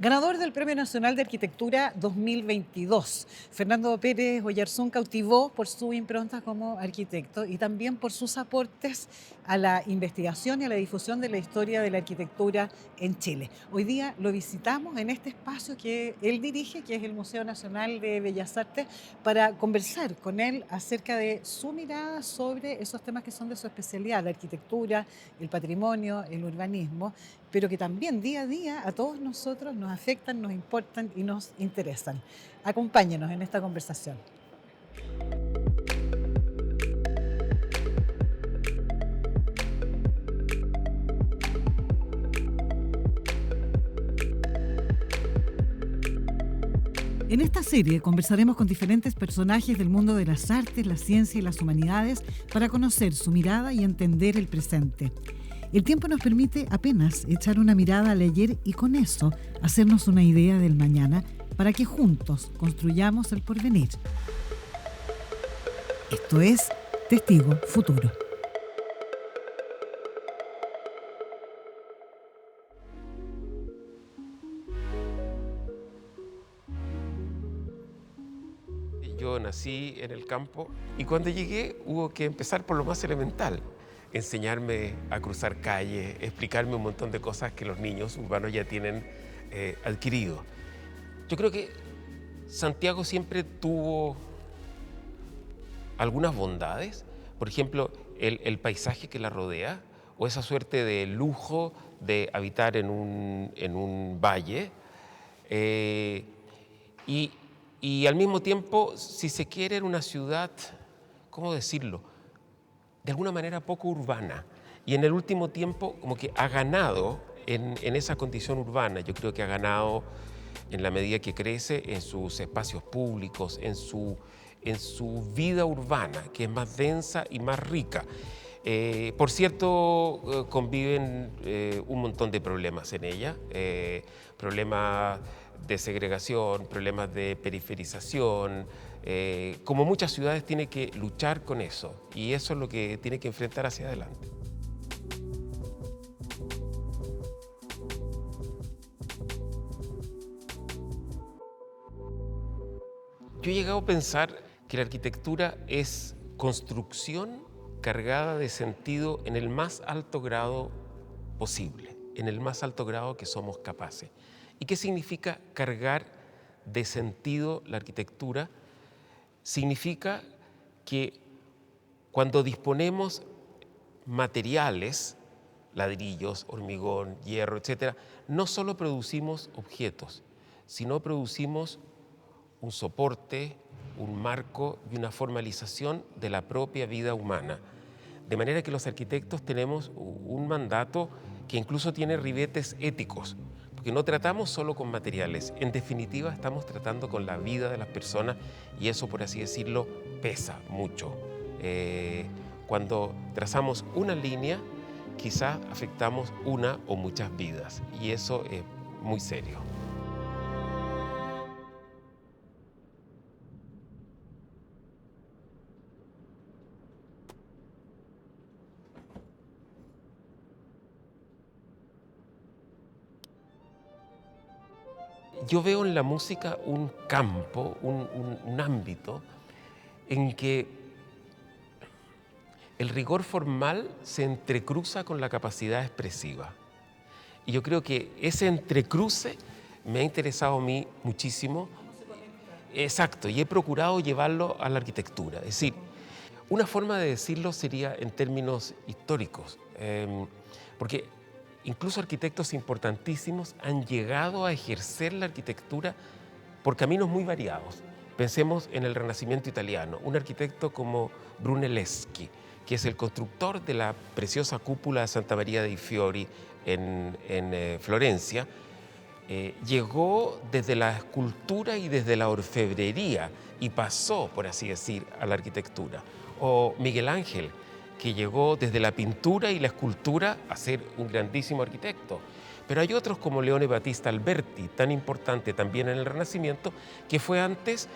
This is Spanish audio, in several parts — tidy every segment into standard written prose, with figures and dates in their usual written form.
Ganador del Premio Nacional de Arquitectura 2022, Fernando Pérez Oyarzún cautivó por su impronta como arquitecto y también por sus aportes a la investigación y a la difusión de la historia de la arquitectura en Chile. Hoy día lo visitamos en este espacio que él dirige, que es el Museo Nacional de Bellas Artes, para conversar con él acerca de su mirada sobre esos temas que son de su especialidad, la arquitectura, el patrimonio, el urbanismo, pero que también día a día a todos nosotros nos afectan, nos importan y nos interesan. Acompáñenos en esta conversación. En esta serie conversaremos con diferentes personajes del mundo de las artes, la ciencia y las humanidades para conocer su mirada y entender el presente. El tiempo nos permite apenas echar una mirada al ayer y con eso hacernos una idea del mañana para que juntos construyamos el porvenir. Esto es Testigo Futuro. Yo nací en el campo y cuando llegué hubo que empezar por lo más elemental, enseñarme a cruzar calles, explicarme un montón de cosas que los niños urbanos ya tienen adquirido. Yo creo que Santiago siempre tuvo algunas bondades, por ejemplo, el paisaje que la rodea o esa suerte de lujo de habitar en un valle. eh, y, y al mismo tiempo, si se quiere, era una ciudad, ¿cómo decirlo?, de alguna manera poco urbana. Y en el último tiempo como que ha ganado en esa condición urbana. Yo creo que ha ganado en la medida que crece en sus espacios públicos, en su vida urbana, que es más densa y más rica. Por cierto, conviven un montón de problemas en ella, problemas de segregación, problemas de periferización. Como muchas ciudades tiene que luchar con eso y eso es lo que tiene que enfrentar hacia adelante. Yo he llegado a pensar que la arquitectura es construcción cargada de sentido en el más alto grado posible, en el más alto grado que somos capaces. ¿Y qué significa cargar de sentido la arquitectura? Significa que cuando disponemos materiales, ladrillos, hormigón, hierro, etcétera, no solo producimos objetos, sino producimos un soporte, un marco y una formalización de la propia vida humana. De manera que los arquitectos tenemos un mandato que incluso tiene ribetes éticos, porque no tratamos solo con materiales, en definitiva estamos tratando con la vida de las personas y eso, por así decirlo, pesa mucho. Cuando trazamos una línea, quizás afectamos una o muchas vidas y eso es muy serio. Yo veo en la música un campo, un ámbito en que el rigor formal se entrecruza con la capacidad expresiva. Y yo creo que ese entrecruce me ha interesado a mí muchísimo. Exacto, y he procurado llevarlo a la arquitectura. Es decir, una forma de decirlo sería en términos históricos, porque incluso arquitectos importantísimos han llegado a ejercer la arquitectura por caminos muy variados. Pensemos en el Renacimiento italiano, un arquitecto como Brunelleschi, que es el constructor de la preciosa cúpula de Santa María dei Fiori en Florencia, llegó desde la escultura y desde la orfebrería y pasó, por así decir, a la arquitectura. O Miguel Ángel, que llegó desde la pintura y la escultura a ser un grandísimo arquitecto. Pero hay otros como Leone Battista Alberti, tan importante también en el Renacimiento, que fue antes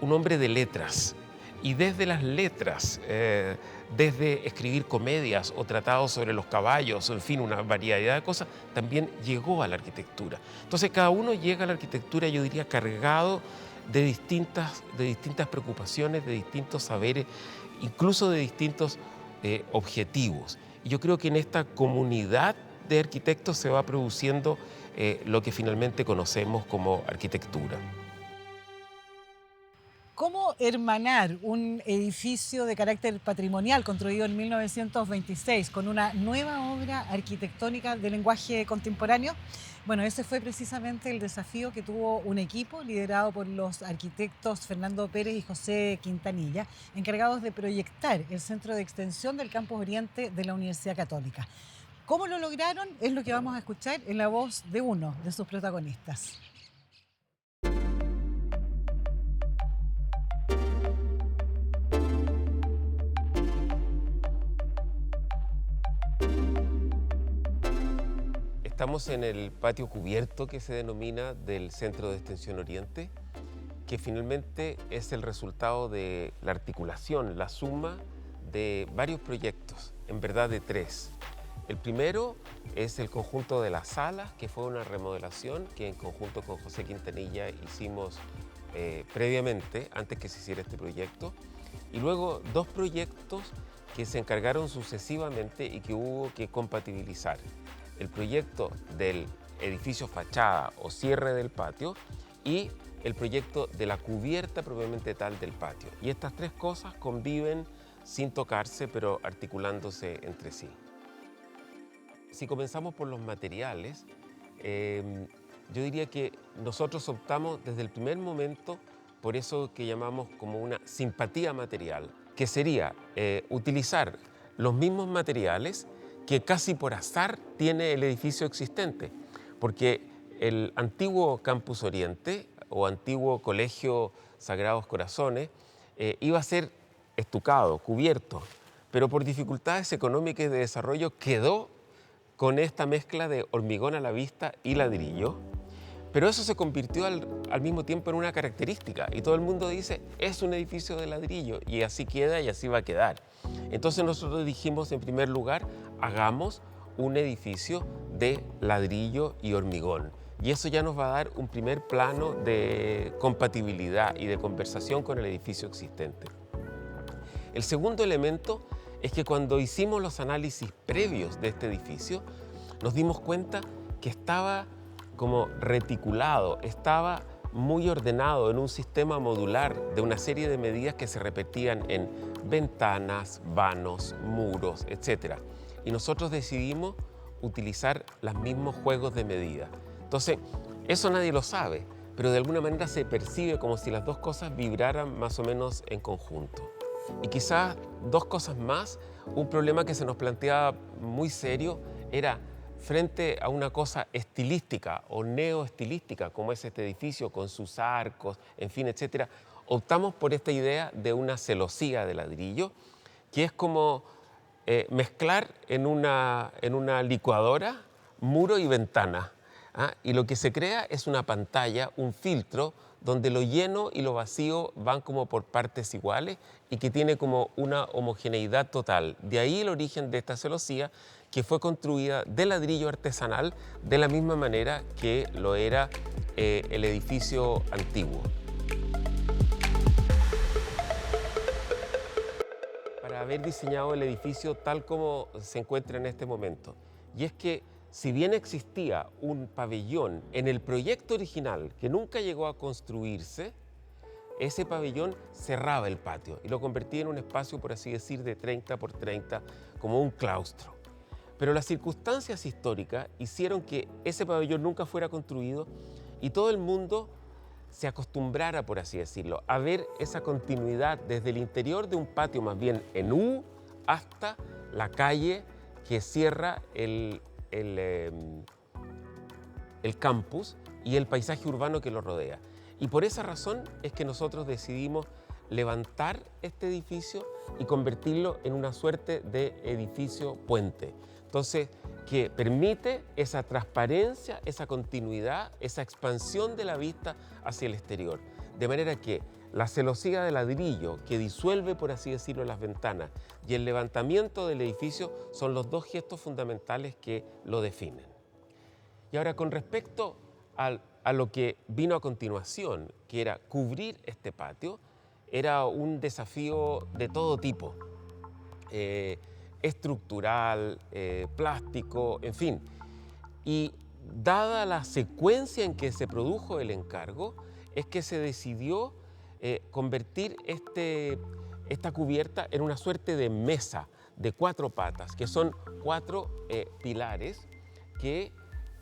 un hombre de letras. Y desde las letras desde escribir comedias o tratados sobre los caballos, o en fin, una variedad de cosas, también llegó a la arquitectura. Entonces cada uno llega a la arquitectura, yo diría, cargado de distintas preocupaciones, de distintos saberes, incluso de distintos objetivos. Y yo creo que en esta comunidad de arquitectos se va produciendo lo que finalmente conocemos como arquitectura. ¿Cómo hermanar un edificio de carácter patrimonial construido en 1926 con una nueva obra arquitectónica de lenguaje contemporáneo? Bueno, ese fue precisamente el desafío que tuvo un equipo liderado por los arquitectos Fernando Pérez y José Quintanilla, encargados de proyectar el centro de extensión del Campus Oriente de la Universidad Católica. ¿Cómo lo lograron? Es lo que vamos a escuchar en la voz de uno de sus protagonistas. Estamos en el patio cubierto que se denomina del Centro de Extensión Oriente, que finalmente es el resultado de la articulación, la suma de varios proyectos, en verdad de tres. El primero es el conjunto de las salas, que fue una remodelación que en conjunto con José Quintanilla hicimos previamente, antes que se hiciera este proyecto. Y luego dos proyectos que se encargaron sucesivamente y que hubo que compatibilizar. El proyecto del edificio fachada o cierre del patio y el proyecto de la cubierta propiamente tal del patio. Y estas tres cosas conviven sin tocarse, pero articulándose entre sí. Si comenzamos por los materiales, yo diría que nosotros optamos desde el primer momento por eso que llamamos como una simpatía material, que sería utilizar los mismos materiales que casi por azar tiene el edificio existente, porque el antiguo Campus Oriente o antiguo Colegio Sagrados Corazones iba a ser estucado, cubierto, pero por dificultades económicas y de desarrollo quedó con esta mezcla de hormigón a la vista y ladrillo, pero eso se convirtió al mismo tiempo en una característica y todo el mundo dice, es un edificio de ladrillo y así queda y así va a quedar. Entonces nosotros dijimos, en primer lugar, hagamos un edificio de ladrillo y hormigón. Y eso ya nos va a dar un primer plano de compatibilidad y de conversación con el edificio existente. El segundo elemento es que cuando hicimos los análisis previos de este edificio, nos dimos cuenta que estaba como reticulado, estaba muy ordenado en un sistema modular de una serie de medidas que se repetían en ventanas, vanos, muros, etc. Y nosotros decidimos utilizar los mismos juegos de medida. Entonces, eso nadie lo sabe, pero de alguna manera se percibe como si las dos cosas vibraran más o menos en conjunto. Y quizás dos cosas más, un problema que se nos planteaba muy serio era frente a una cosa estilística o neoestilística, como es este edificio con sus arcos, en fin, etcétera, optamos por esta idea de una celosía de ladrillo, que es como mezclar en una licuadora muro y ventana. Y lo que se crea es una pantalla, un filtro, donde lo lleno y lo vacío van como por partes iguales y que tiene como una homogeneidad total. De ahí el origen de esta celosía, que fue construida de ladrillo artesanal de la misma manera que lo era el edificio antiguo. Para haber diseñado el edificio tal como se encuentra en este momento. Y es que si bien existía un pabellón en el proyecto original que nunca llegó a construirse, ese pabellón cerraba el patio y lo convertía en un espacio, por así decir, de 30 por 30, como un claustro. Pero las circunstancias históricas hicieron que ese pabellón nunca fuera construido y todo el mundo se acostumbrara, por así decirlo, a ver esa continuidad desde el interior de un patio más bien en U hasta la calle que cierra el campus y el paisaje urbano que lo rodea. Y por esa razón es que nosotros decidimos levantar este edificio y convertirlo en una suerte de edificio puente. Entonces, que permite esa transparencia, esa continuidad, esa expansión de la vista hacia el exterior. De manera que la celosía de ladrillo que disuelve, por así decirlo, las ventanas y el levantamiento del edificio son los dos gestos fundamentales que lo definen. Y ahora, con respecto a lo que vino a continuación, que era cubrir este patio, era un desafío de todo tipo, estructural, plástico, en fin. Y dada la secuencia en que se produjo el encargo, es que se decidió convertir esta cubierta en una suerte de mesa de 4 patas, que son 4 pilares que,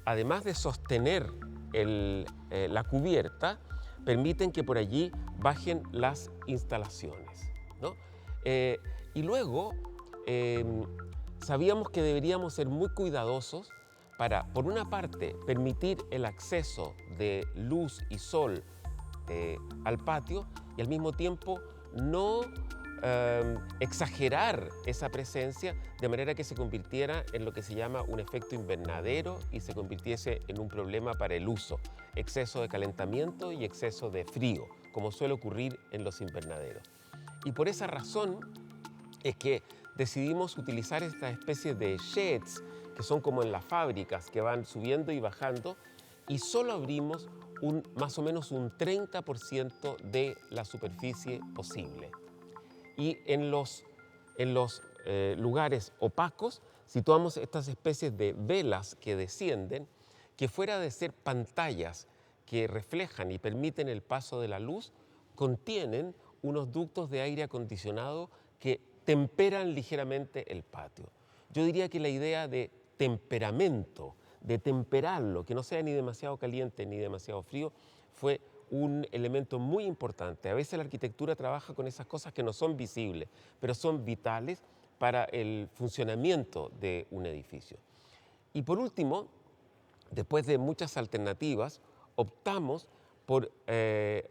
además de sostener la cubierta, permiten que por allí bajen las instalaciones, ¿no? Y luego sabíamos que deberíamos ser muy cuidadosos para, por una parte, permitir el acceso de luz y sol al patio y al mismo tiempo no exagerar esa presencia de manera que se convirtiera en lo que se llama un efecto invernadero y se convirtiese en un problema para el uso, exceso de calentamiento y exceso de frío, como suele ocurrir en los invernaderos. Y por esa razón es que decidimos utilizar esta especie de sheds que son como en las fábricas, que van subiendo y bajando, y solo abrimos más o menos un 30% de la superficie posible. Y en los lugares opacos situamos estas especies de velas que descienden, que fuera de ser pantallas que reflejan y permiten el paso de la luz, contienen unos ductos de aire acondicionado que temperan ligeramente el patio. Yo diría que la idea de temperamento, de temperarlo, que no sea ni demasiado caliente ni demasiado frío, fue un elemento muy importante. A veces la arquitectura trabaja con esas cosas que no son visibles, pero son vitales para el funcionamiento de un edificio. Y por último, después de muchas alternativas, optamos por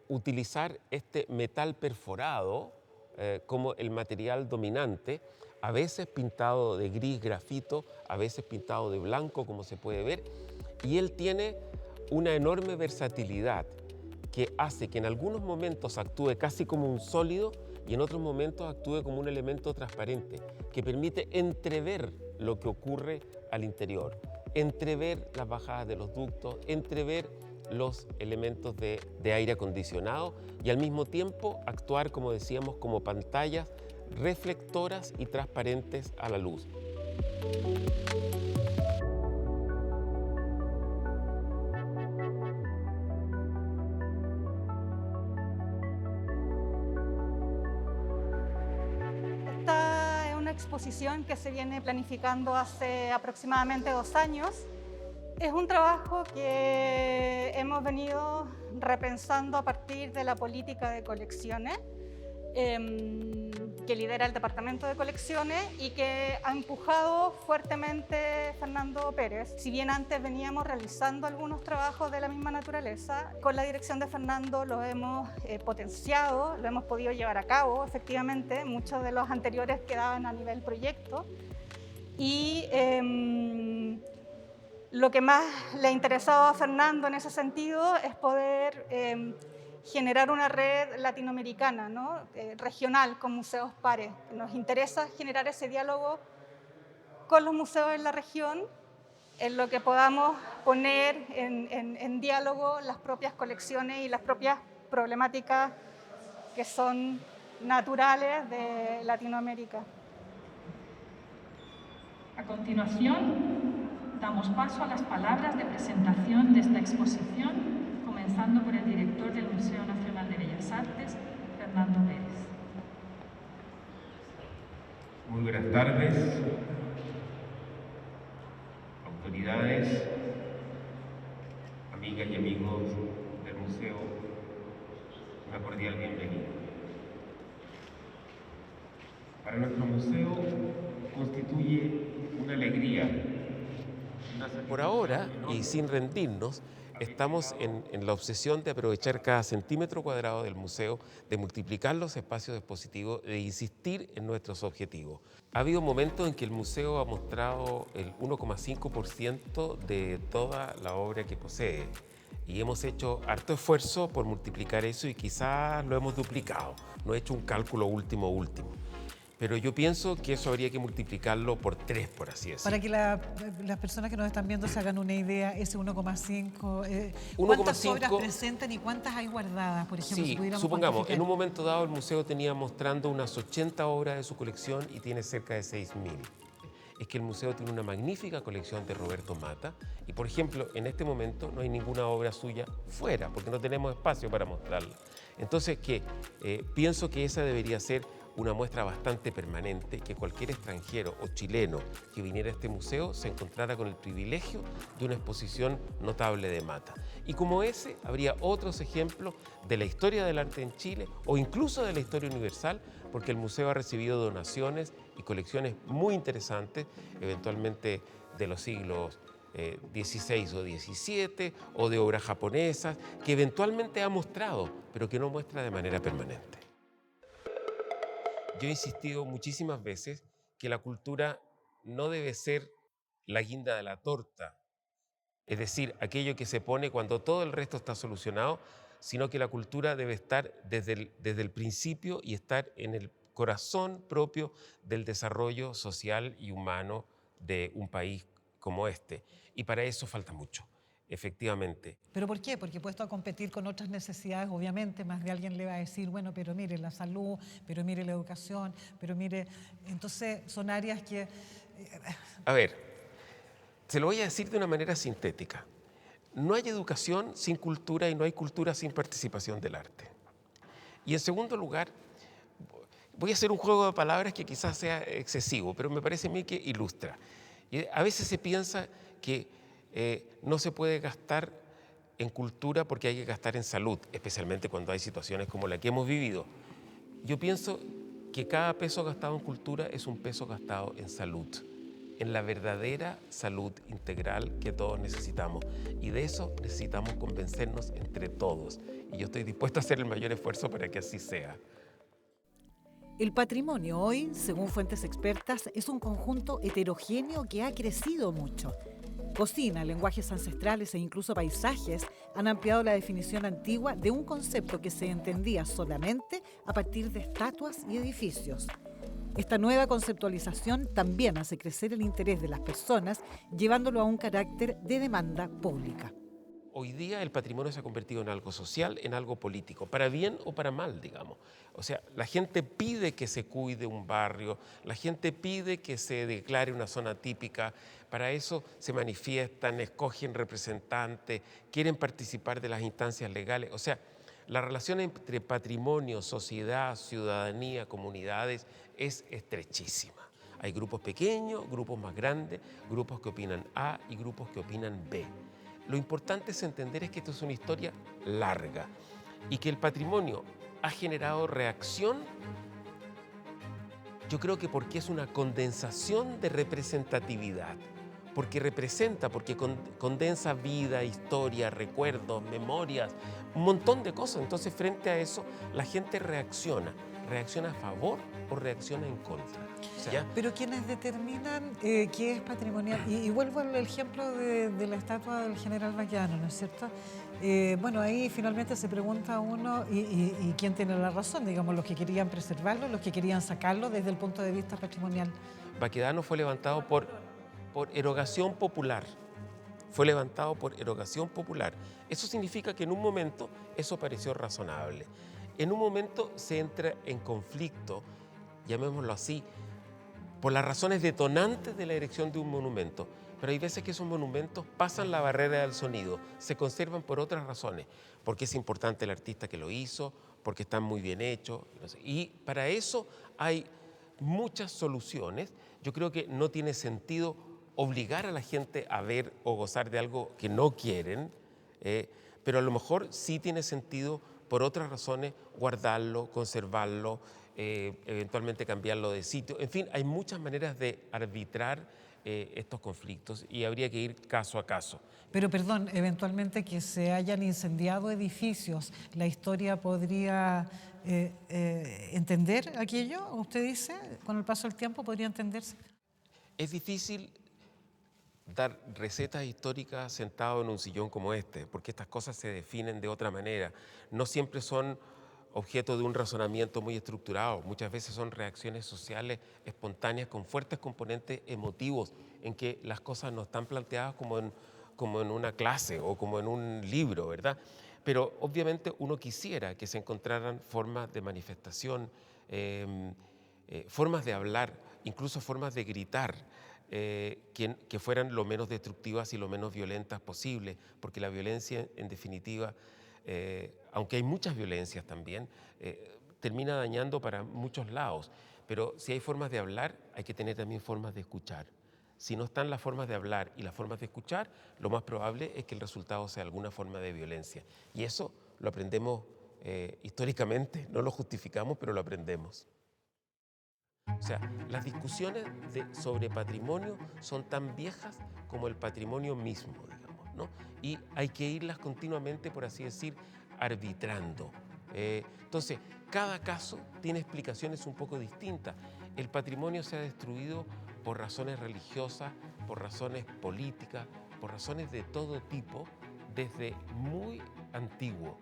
utilizar este metal perforado como el material dominante, a veces pintado de gris grafito, a veces pintado de blanco, como se puede ver, y él tiene una enorme versatilidad que hace que en algunos momentos actúe casi como un sólido y en otros momentos actúe como un elemento transparente que permite entrever lo que ocurre al interior, entrever las bajadas de los ductos, entrever los elementos de aire acondicionado y al mismo tiempo actuar, como decíamos, como pantallas reflectoras y transparentes a la luz. Esta es una exposición que se viene planificando hace aproximadamente 2 años. Es un trabajo que hemos venido repensando a partir de la política de colecciones que lidera el Departamento de Colecciones y que ha empujado fuertemente Fernando Pérez. Si bien antes veníamos realizando algunos trabajos de la misma naturaleza, con la dirección de Fernando lo hemos potenciado, lo hemos podido llevar a cabo, efectivamente, muchos de los anteriores quedaban a nivel proyecto y lo que más le ha interesado a Fernando en ese sentido es poder generar una red latinoamericana, ¿no? Regional, con museos pares. Nos interesa generar ese diálogo con los museos en la región, en lo que podamos poner en diálogo las propias colecciones y las propias problemáticas que son naturales de Latinoamérica. A continuación, damos paso a las palabras de presentación de esta exposición, comenzando por el director del Museo Nacional de Bellas Artes, Fernando Pérez. Muy buenas tardes, autoridades, amigas y amigos del museo, una cordial bienvenida. Para nuestro museo constituye una alegría. Por ahora, y sin rendirnos, estamos en la obsesión de aprovechar cada centímetro cuadrado del museo, de multiplicar los espacios expositivos, de insistir en nuestros objetivos. Ha habido momentos en que el museo ha mostrado el 1,5% de toda la obra que posee. Y hemos hecho harto esfuerzo por multiplicar eso y quizás lo hemos duplicado. No he hecho un cálculo último. Pero yo pienso que eso habría que multiplicarlo por 3, por así decirlo. Para que las personas que nos están viendo se hagan una idea, ese 1,5, 1,5 ¿cuántas obras presentan y cuántas hay guardadas? Por ejemplo, si Sí, pudiéramos supongamos, cuantificar. en un momento dado el museo tenía mostrando unas 80 obras de su colección y tiene cerca de 6.000. Es que el museo tiene una magnífica colección de Roberto Mata y, por ejemplo, en este momento no hay ninguna obra suya fuera porque no tenemos espacio para mostrarla. Entonces, pienso que esa debería ser una muestra bastante permanente, que cualquier extranjero o chileno que viniera a este museo se encontrara con el privilegio de una exposición notable de Mata. Y como ese, habría otros ejemplos de la historia del arte en Chile o incluso de la historia universal, porque el museo ha recibido donaciones y colecciones muy interesantes, eventualmente de los siglos XVI o XVII, o de obras japonesas, que eventualmente ha mostrado, pero que no muestra de manera permanente. Yo he insistido muchísimas veces que la cultura no debe ser la guinda de la torta, es decir, aquello que se pone cuando todo el resto está solucionado, sino que la cultura debe estar desde el principio y estar en el corazón propio del desarrollo social y humano de un país como este. Y para eso falta mucho, efectivamente. ¿Pero por qué? Porque puesto a competir con otras necesidades, obviamente, más de alguien le va a decir, bueno, pero mire la salud, pero mire la educación, pero mire... Entonces, son áreas que... A ver, se lo voy a decir de una manera sintética. No hay educación sin cultura y no hay cultura sin participación del arte. Y en segundo lugar, voy a hacer un juego de palabras que quizás sea excesivo, pero me parece a mí que ilustra. Y a veces se piensa que no se puede gastar en cultura porque hay que gastar en salud, especialmente cuando hay situaciones como la que hemos vivido. Yo pienso que cada peso gastado en cultura es un peso gastado en salud, en la verdadera salud integral que todos necesitamos. Y de eso necesitamos convencernos entre todos. Y yo estoy dispuesto a hacer el mayor esfuerzo para que así sea. El patrimonio hoy, según fuentes expertas, es un conjunto heterogéneo que ha crecido mucho. Cocina, lenguajes ancestrales e incluso paisajes han ampliado la definición antigua de un concepto que se entendía solamente a partir de estatuas y edificios. Esta nueva conceptualización también hace crecer el interés de las personas, llevándolo a un carácter de demanda pública. Hoy día el patrimonio se ha convertido en algo social, en algo político, para bien o para mal, digamos. O sea, la gente pide que se cuide un barrio, la gente pide que se declare una zona típica, para eso se manifiestan, escogen representantes, quieren participar de las instancias legales. O sea, la relación entre patrimonio, sociedad, ciudadanía, comunidades es estrechísima. Hay grupos pequeños, grupos más grandes, grupos que opinan A y grupos que opinan B. Lo importante es entender es que esto es una historia larga y que el patrimonio ha generado reacción, yo creo que porque es una condensación de representatividad, porque representa, porque condensa vida, historia, recuerdos, memorias, un montón de cosas. Entonces, frente a eso, la gente reacciona a favor o reacciona en contra. ¿Ya? Pero quienes determinan qué es patrimonial, y vuelvo al ejemplo de la estatua del general Baquedano, ¿no es cierto? Bueno, ahí finalmente se pregunta uno, y quién tiene la razón, digamos, los que querían preservarlo, los que querían sacarlo desde el punto de vista patrimonial. Baquedano fue levantado por erogación popular. Fue levantado por erogación popular. Eso significa que en un momento eso pareció razonable. En un momento se entra en conflicto, llamémoslo así, por las razones detonantes de la erección de un monumento. Pero hay veces que esos monumentos pasan la barrera del sonido, se conservan por otras razones, porque es importante el artista que lo hizo, porque están muy bien hechos. Y para eso hay muchas soluciones. Yo creo que no tiene sentido obligar a la gente a ver o gozar de algo que no quieren, pero a lo mejor sí tiene sentido por otras razones guardarlo, conservarlo, eventualmente cambiarlo de sitio. En fin, hay muchas maneras de arbitrar estos conflictos y habría que ir caso a caso. Pero perdón, eventualmente que se hayan incendiado edificios, ¿la historia podría entender aquello? ¿Usted dice? ¿Con el paso del tiempo podría entenderse? Es difícil dar recetas históricas sentado en un sillón como este, porque estas cosas se definen de otra manera. No siempre son objeto de un razonamiento muy estructurado, muchas veces son reacciones sociales espontáneas con fuertes componentes emotivos, en que las cosas no están planteadas como en una clase o como en un libro, ¿verdad? Pero obviamente uno quisiera que se encontraran formas de manifestación, formas de hablar, incluso formas de gritar, que fueran lo menos destructivas y lo menos violentas posible, porque la violencia, en definitiva, aunque hay muchas violencias también, termina dañando para muchos lados. Pero si hay formas de hablar, hay que tener también formas de escuchar. Si no están las formas de hablar y las formas de escuchar, lo más probable es que el resultado sea alguna forma de violencia. Y eso lo aprendemos históricamente, no lo justificamos, pero lo aprendemos. O sea, las discusiones sobre patrimonio son tan viejas como el patrimonio mismo, digamos, ¿no? Y hay que irlas continuamente, por así decir, arbitrando. Entonces, cada caso tiene explicaciones un poco distintas. El patrimonio se ha destruido por razones religiosas, por razones políticas, por razones de todo tipo, desde muy antiguo.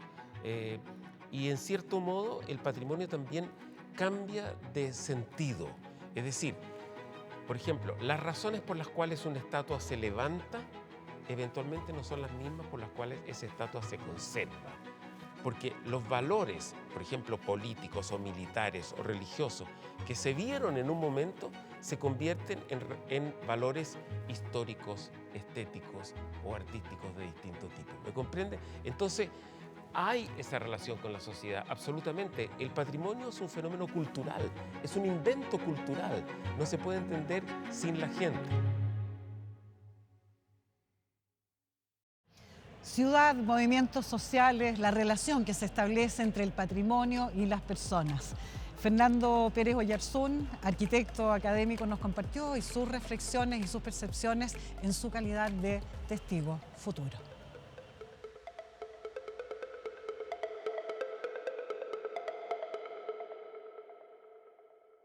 Y en cierto modo, el patrimonio también cambia de sentido. Es decir, por ejemplo, las razones por las cuales una estatua se levanta eventualmente no son las mismas por las cuales esa estatua se conserva. Porque los valores, por ejemplo, políticos o militares o religiosos, que se vieron en un momento, se convierten en valores históricos, estéticos o artísticos de distinto tipo. ¿Me comprende? Entonces, hay esa relación con la sociedad, absolutamente. El patrimonio es un fenómeno cultural, es un invento cultural. No se puede entender sin la gente. Ciudad, movimientos sociales, la relación que se establece entre el patrimonio y las personas. Fernando Pérez Oyarzún, arquitecto académico, nos compartió hoy sus reflexiones y sus percepciones en su calidad de testigo futuro.